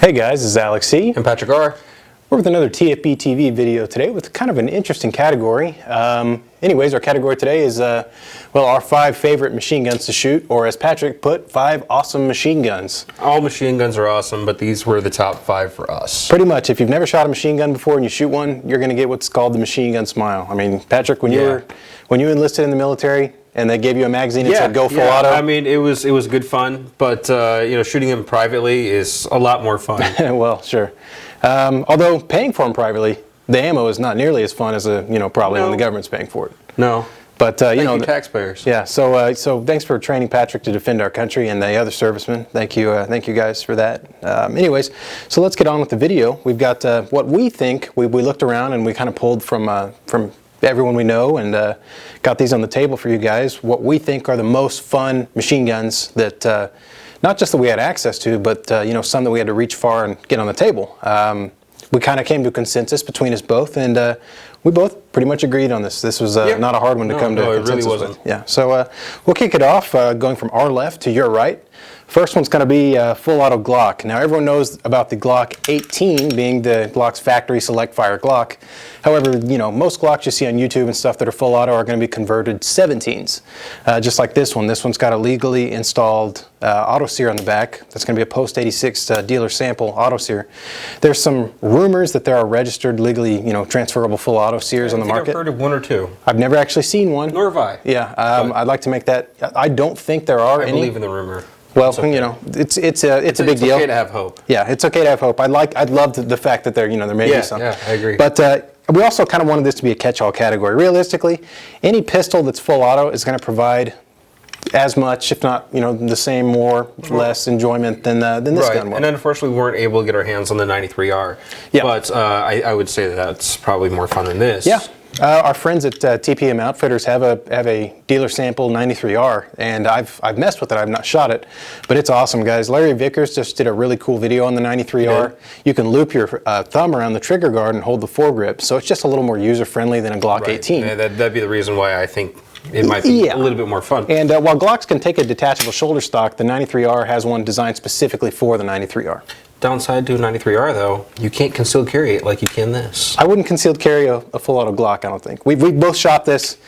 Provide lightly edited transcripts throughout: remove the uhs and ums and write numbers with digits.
Hey guys, this is Alex C. And Patrick R. We're with another TFB TV video today with kind of an interesting category. Anyways, our category today is, well, our 5 favorite machine guns to shoot, or as Patrick put, 5 awesome machine guns. All machine guns are awesome, but these were the top 5 for us. Pretty much. If you've never shot a machine gun before and you shoot one, you're going to get what's called the machine gun smile. I mean, Patrick, when you enlisted in the military and they gave you a magazine and said go full auto. I mean, it was good fun, but you know, shooting them privately is a lot more fun. Well, sure. Although paying for them privately, the ammo is not nearly as fun as probably when the government's paying for it. No. But Thank you, taxpayers. Yeah. So thanks for training Patrick to defend our country and the other servicemen. Thank you guys for that. Anyways, so let's get on with the video. We've got what we think. We looked around and we kind of pulled from everyone we know and got these on the table for you guys. What we think are the most fun machine guns that. Not just that we had access to, but some that we had to reach far and get on the table. We kind of came to a consensus between us both, and we both pretty much agreed on this. This was not a hard one to come to a consensus with. Yeah. So we'll kick it off, going from our left to your right. First one's going to be full auto Glock. Now everyone knows about the Glock 18 being the Glock's factory select fire Glock. However, most Glocks you see on YouTube and stuff that are full auto are going to be converted 17s. Just like this one. This one's got a legally installed auto sear on the back. That's going to be a post 86 dealer sample auto sear. There's some rumors that there are registered legally transferable full auto sears on the market. I've heard of one or two. I've never actually seen one. Nor have I. Yeah, I'd like to make that. I don't think there are any. I believe in the rumor. Well, it's okay. it's a big deal. It's okay to have hope. Yeah, it's okay to have hope. I'd love the fact that there may be some. Yeah, I agree. But we also kind of wanted this to be a catch-all category. Realistically, any pistol that's full auto is going to provide as much, if not the same, more, less enjoyment than this gun will. And unfortunately, we weren't able to get our hands on the 93R. Yeah. But I would say that's probably more fun than this. Yeah. Our friends at TPM Outfitters have a dealer sample 93R, and I've messed with it. I've not shot it, but it's awesome, guys. Larry Vickers just did a really cool video on the 93R. You can loop your thumb around the trigger guard and hold the foregrip, so it's just a little more user-friendly than a Glock 18. Yeah, that'd be the reason why I think it might be a little bit more fun. And while Glocks can take a detachable shoulder stock, the 93R has one designed specifically for the 93R. Downside to a 93R though, you can't concealed carry it like you can this. I wouldn't concealed carry a full auto Glock, I don't think. We both shot this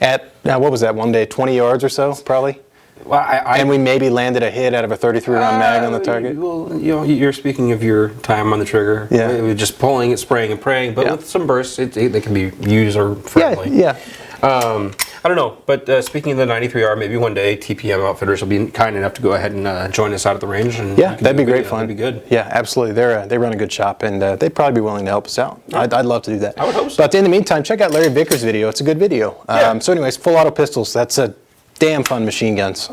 at, what was that, one day, 20 yards or so, probably? Well, and we maybe landed a hit out of a 33 round mag on the target. Well, you're speaking of your time on the trigger. Yeah. It was just pulling it, spraying and praying, but with some bursts, they can be user friendly. Yeah. I don't know, but speaking of the 93R, maybe one day TPM Outfitters will be kind enough to go ahead and join us out at the range. And that'd be great fun. That'd be good. Yeah, absolutely. They run a good shop, and they'd probably be willing to help us out. Yeah. I'd love to do that. I would hope so. But in the meantime, check out Larry Vickers' video. It's a good video. So anyways, full auto pistols, that's a damn fun machine guns.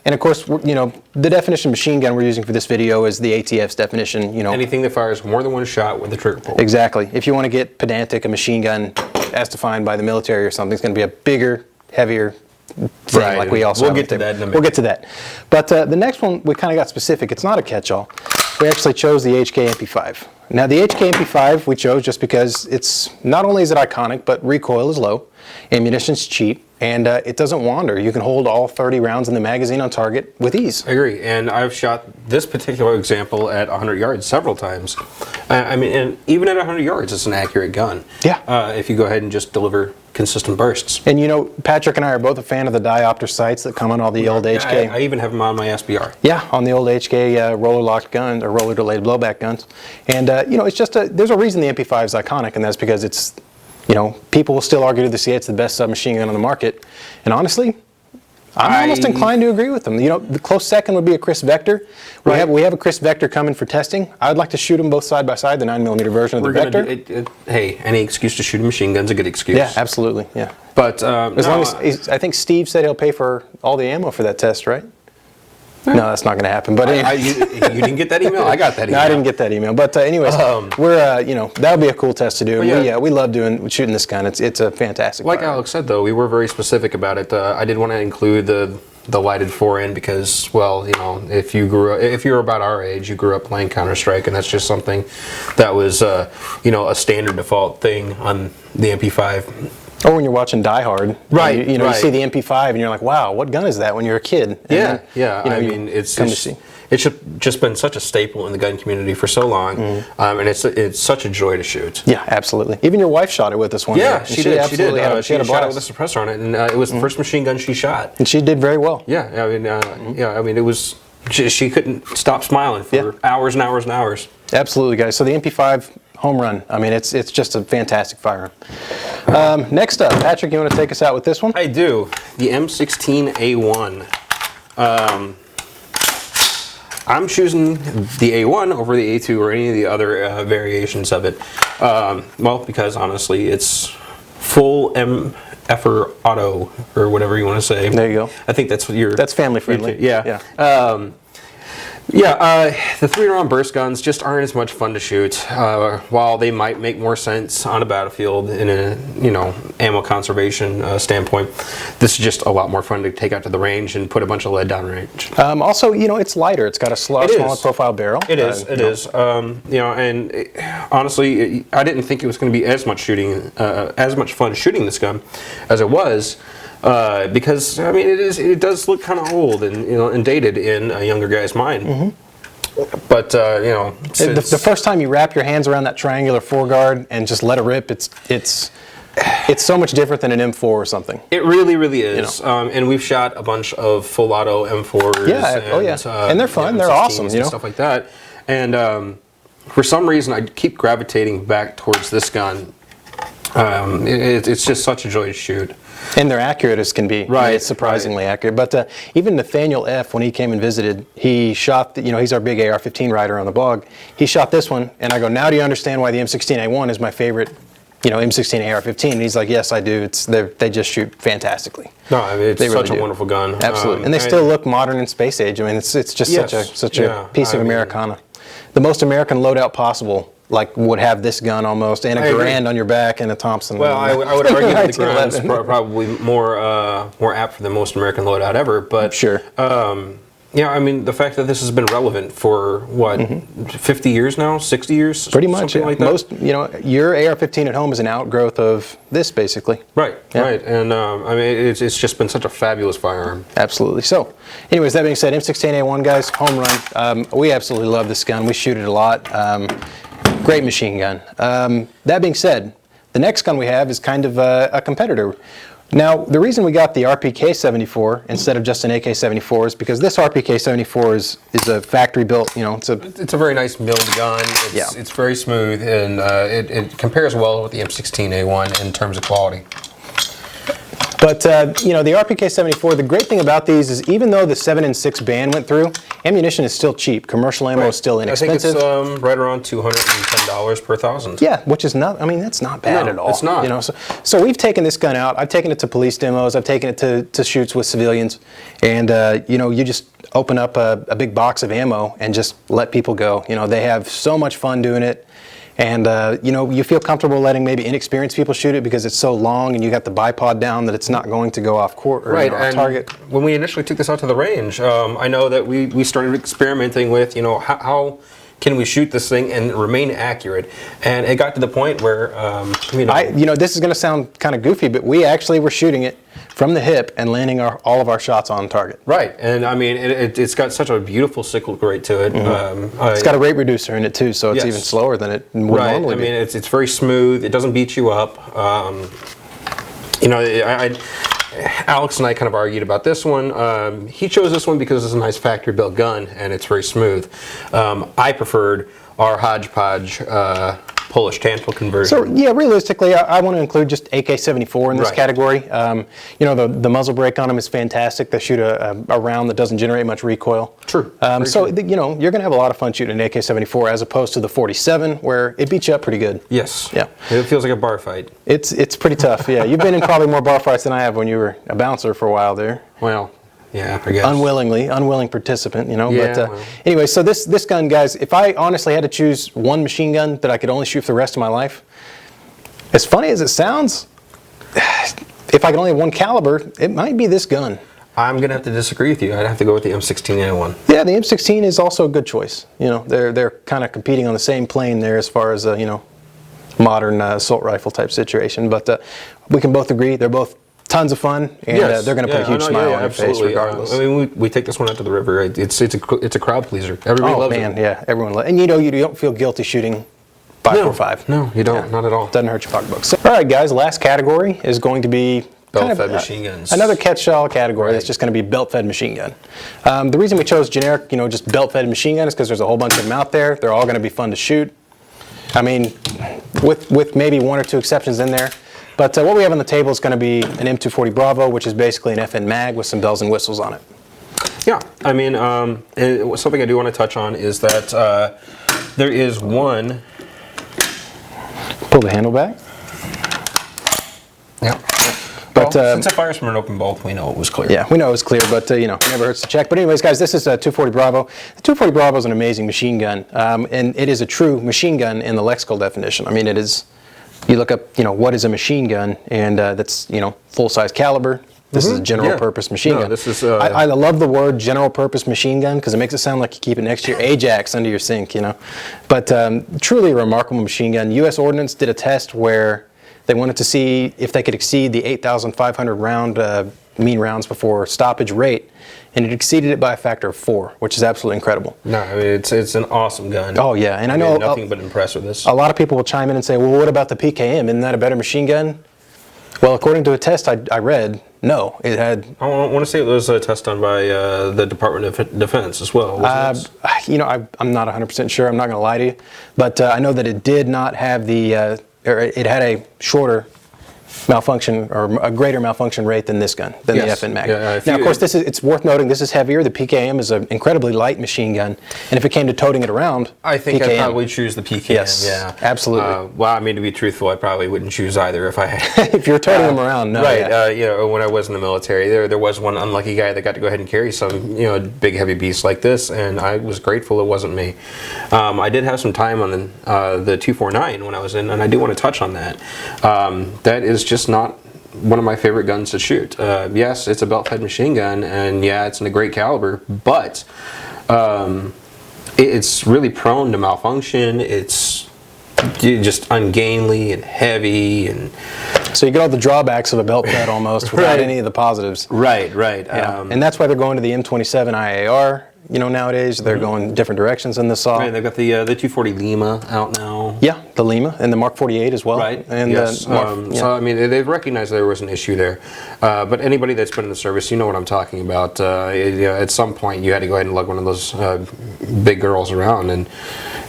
And of course, the definition of machine gun we're using for this video is the ATF's definition. Anything that fires more than one shot with a trigger pull. Exactly. If you want to get pedantic, a machine gun, as defined by the military or something, is going to be a bigger, heavier thing. Right. Like we also we'll get to that in a minute. We'll get to that. But the next one, we kind of got specific. It's not a catch-all. We actually chose the HK MP5. Now, the HK MP5 we chose just because it's not only is it iconic, but recoil is low, ammunition's cheap, and it doesn't wander. You can hold all 30 rounds in the magazine on target with ease. I agree, and I've shot this particular example at 100 yards several times. I mean, and even at 100 yards, it's an accurate gun. Yeah. If you go ahead and just deliver consistent bursts. And Patrick and I are both a fan of the diopter sights that come on all the old HK. I even have them on my SBR. Yeah, on the old HK roller locked guns or roller delayed blowback guns. And it's just there's a reason the MP5 is iconic, and that's because it's, people will still argue to this day it's the best submachine gun on the market. And honestly, I'm almost inclined to agree with them. The close second would be a Chris Vector. We have a Chris Vector coming for testing. I'd like to shoot them both side by side, the 9mm version of the Vector. Hey, any excuse to shoot a machine gun's a good excuse. Yeah, absolutely. Yeah. But as long as I think Steve said he'll pay for all the ammo for that test, right? No, that's not going to happen. But you didn't get that email? I got that email. No, I didn't get that email. But anyways, we're that would be a cool test to do. We love shooting this gun. It's a fantastic. Like Alex said, though, we were very specific about it. I did want to include the lighted forend because, well, if you're about our age, you grew up playing Counter-Strike, and that's just something that was a standard default thing on the MP5. Or when you're watching Die Hard, right? You see the MP5 and you're like, "Wow, what gun is that?" When you're a kid. Yeah. I mean, it's it's just been such a staple in the gun community for so long, and it's such a joy to shoot. Yeah, absolutely. Even your wife shot it with us one day. Yeah, she did. Absolutely She did. She had a shot it blast. with a suppressor on it, and it was the first machine gun she shot. And she did very well. Yeah, I mean, yeah, I mean, it was. She couldn't stop smiling for hours and hours and hours. Absolutely, guys. So the MP5 home run. I mean, it's just a fantastic firearm. Next up, Patrick, you want to take us out with this one? I do. The M16A1. I'm choosing the A1 over the A2 or any of the other variations of it. Well, because honestly, it's full MFR auto or whatever you want to say. There you go. I think that's what you're. That's family friendly. Yeah. The 3-round burst guns just aren't as much fun to shoot. While they might make more sense on a battlefield in a ammo conservation standpoint, this is just a lot more fun to take out to the range and put a bunch of lead down range. Also, it's lighter. It's got a smaller profile barrel. It is. And honestly, I didn't think it was going to be as much fun shooting this gun as it was. Because I mean, it does look kind of old and dated in a younger guy's mind. But the first time you wrap your hands around that triangular foreguard and just let it rip, it's so much different than an M4 or something. It really, really is. And we've shot a bunch of full auto M4s. Yeah, and they're fun. They're awesome. And stuff like that. And for some reason, I keep gravitating back towards this gun. It's just such a joy to shoot. And they're accurate as can be. Right. It's surprisingly accurate. But even Nathaniel F., when he came and visited, he shot, he's our big AR-15 rider on the blog. He shot this one, and I go, now do you understand why the M16A1 is my favorite, M16 AR-15? And he's like, yes, I do. They just shoot fantastically. No, I mean, it's such a wonderful gun. Absolutely. And they still look modern in space age. I mean, it's just such a piece of Americana. The most American loadout possible. Would have this gun almost, and a Garand on your back, and a Thompson. Well, I would argue that the Garand is probably more apt for the most American loadout ever. But sure. I mean, the fact that this has been relevant for what 50 years now, 60 years, pretty much. Like that. Most, your AR-15 at home is an outgrowth of this, basically. Right. Right. And I mean, it's just been such a fabulous firearm. Absolutely. So, anyways, that being said, M16A1 guys, home run. We absolutely love this gun. We shoot it a lot. Great machine gun. That being said, the next gun we have is kind of a competitor. Now, the reason we got the RPK-74 instead of just an AK-74 is because this RPK-74 is a factory-built, It's a very nice milled gun. It's very smooth, and it compares well with the M16A1 in terms of quality. But, the RPK-74, the great thing about these is even though the 7.6 ban went through, ammunition is still cheap. Commercial ammo is still inexpensive. I think it's right around $210 per 1,000. Yeah, which is not, that's not bad at all. It's not. So we've taken this gun out. I've taken it to police demos. I've taken it to shoots with civilians. And, you just open up a big box of ammo and just let people go. They have so much fun doing it. And, you feel comfortable letting maybe inexperienced people shoot it because it's so long and you got the bipod down that it's not going to go off court or off target. When we initially took this out to the range, I know that we started experimenting with, how can we shoot this thing and remain accurate? And it got to the point where, this is going to sound kind of goofy, but we actually were shooting it from the hip and landing all of our shots on target. Right, and I mean, it's got such a beautiful cyclic rate to it. It's got a rate reducer in it too, so it's even slower than it would normally be. I mean, it's very smooth. It doesn't beat you up. Alex and I kind of argued about this one. He chose this one because it's a nice factory-built gun and it's very smooth. I preferred our hodgepodge Polish Tantal conversion. So yeah, realistically, I want to include just AK-74 in this category. The muzzle brake on them is fantastic. They shoot a round that doesn't generate much recoil. True. You're going to have a lot of fun shooting an AK-74 as opposed to the 47, where it beats you up pretty good. Yes. Yeah. It feels like a bar fight. It's pretty tough. Yeah, you've been in probably more bar fights than I have when you were a bouncer for a while there. Well. Yeah, I guess. Unwilling participant, Yeah, but anyway, so this gun, guys, if I honestly had to choose one machine gun that I could only shoot for the rest of my life, as funny as it sounds, if I could only have one caliber, it might be this gun. I'm going to have to disagree with you. I'd have to go with the M16A1. Yeah, the M16 is also a good choice. They're kind of competing on the same plane there as far as modern assault rifle type situation, but we can both agree they're both tons of fun, and they're going to put a huge smile on your face regardless. I mean, we take this one out to the river. It's a crowd pleaser. Everybody loves it. Yeah, everyone loves it. And you know, you don't feel guilty shooting 5.45. No, you don't. Not at all. Doesn't hurt your pocketbook. So, all right, guys. Last category is going to be belt-fed machine guns. Another catch-all category that's just going to be belt-fed machine gun. The reason we chose generic, just belt-fed machine gun is because there's a whole bunch of them out there. They're all going to be fun to shoot. I mean, with maybe one or two exceptions in there. But what we have on the table is going to be an M240 Bravo, which is basically an FN mag with some bells and whistles on it. Yeah, I mean, something I do want to touch on is that there is one. Pull the handle back. Yeah. But since it fires from an open bolt, we know it was clear. Yeah, we know it was clear, but never hurts to check. But anyways, guys, this is a 240 Bravo. The 240 Bravo is an amazing machine gun, and it is a true machine gun in the lexical definition. I mean, it is. You look up, what is a machine gun, and that's full-size caliber. This is a general-purpose machine gun. This is. I love the word general-purpose machine gun because it makes it sound like you keep it next to your Ajax under your sink, But truly a remarkable machine gun. U.S. Ordnance did a test where they wanted to see if they could exceed the 8,500 round mean rounds before stoppage rate, and it exceeded it by a factor of 4, which is absolutely incredible. No, I mean, it's an awesome gun. Oh yeah, and I know nothing but impressed with this. A lot of people will chime in and say, "Well, what about the PKM? Isn't that a better machine gun?" Well, according to a test I read, no, it had. I want to say it was a test done by the Department of Defense as well. I'm not 100% sure. I'm not going to lie to you, but I know that it did not have the. Or it had a shorter malfunction or a greater malfunction rate than this gun, than the FN mag. Now, of course, it's worth noting this is heavier. The PKM is an incredibly light machine gun, and if it came to toting it around, I think I'd probably choose the PKM. Yes, yeah, absolutely. Well, I mean, to be truthful, I probably wouldn't choose either if I had. If you're toting them around, no. Right. When I was in the military, there was one unlucky guy that got to go ahead and carry some, big heavy beast like this, and I was grateful it wasn't me. I did have some time on the 249 when I was in, and I do want to touch on that. That is just not one of my favorite guns to shoot. Yes, it's a belt-fed machine gun, and yeah, it's in a great caliber, but it's really prone to malfunction. It's just ungainly and heavy, and so you get all the drawbacks of a belt-fed almost without any of the positives. Right. Yeah. And that's why they're going to the M27 IAR. Nowadays they're going different directions in the saw. Right, they've got the 240 Lima out now. Yeah, the Lima and the Mark 48 as well. Right. And yes. So I mean, they've recognized there was an issue there. But anybody that's been in the service, you know what I'm talking about. At some point, you had to go ahead and lug one of those big girls around, and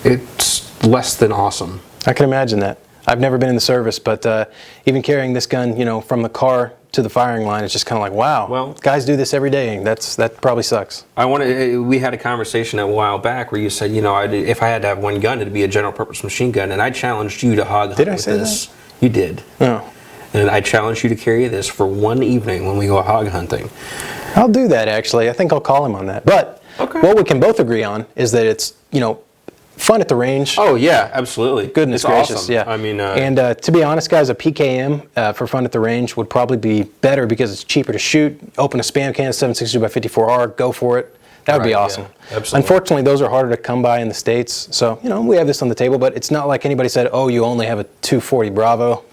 it's less than awesome. I can imagine that. I've never been in the service, but even carrying this gun, from the car to the firing line, it's just kind of like, wow. Well, guys do this every day. That probably sucks. We had a conversation a while back where you said, if I had to have one gun, it'd be a general-purpose machine gun, and I challenged you to hog hunt with this. Did I say that? You did. Oh. And I challenged you to carry this for one evening when we go hog hunting. I'll do that, actually. I think I'll call him on that. But what we can both agree on is that it's, fun at the range. Oh yeah, absolutely. Goodness it's gracious, awesome. Yeah. I mean, and to be honest, guys, a PKM for fun at the range would probably be better because it's cheaper to shoot. Open a spam can, 7.62x54R, go for it. That would be awesome. Yeah, absolutely. Unfortunately, those are harder to come by in the States. So we have this on the table, but it's not like anybody said, "Oh, you only have a 240 Bravo."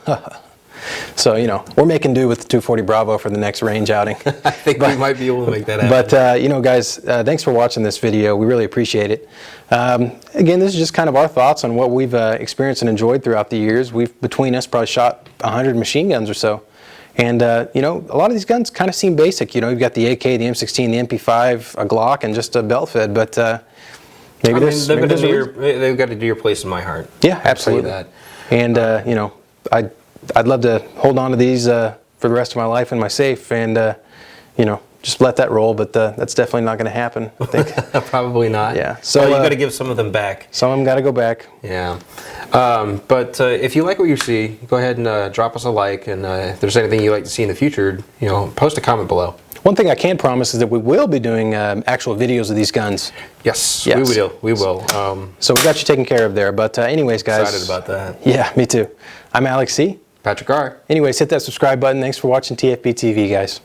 So, we're making do with the 240 Bravo for the next range outing. I think we might be able to make that happen. But, guys, thanks for watching this video. We really appreciate it. Again, this is just kind of our thoughts on what we've experienced and enjoyed throughout the years. We've, between us, probably shot 100 machine guns or so. And, a lot of these guns kind of seem basic. You've got the AK, the M16, the MP5, a Glock, and just a belt-fed. But maybe they've got a dear place in my heart. Yeah, absolutely. I'll tell you that. And, I'd love to hold on to these for the rest of my life in my safe and, just let that roll, but that's definitely not going to happen, I think. Probably not. Yeah. So you got to give some of them back. Some of them got to go back. Yeah. But if you like what you see, go ahead and drop us a like, and if there's anything you'd like to see in the future, post a comment below. One thing I can promise is that we will be doing actual videos of these guns. Yes. We will. So we got you taken care of there. But anyways, guys. Excited about that. Yeah, me too. I'm Alex C. Patrick R. Anyways, hit that subscribe button. Thanks for watching TFB TV, guys.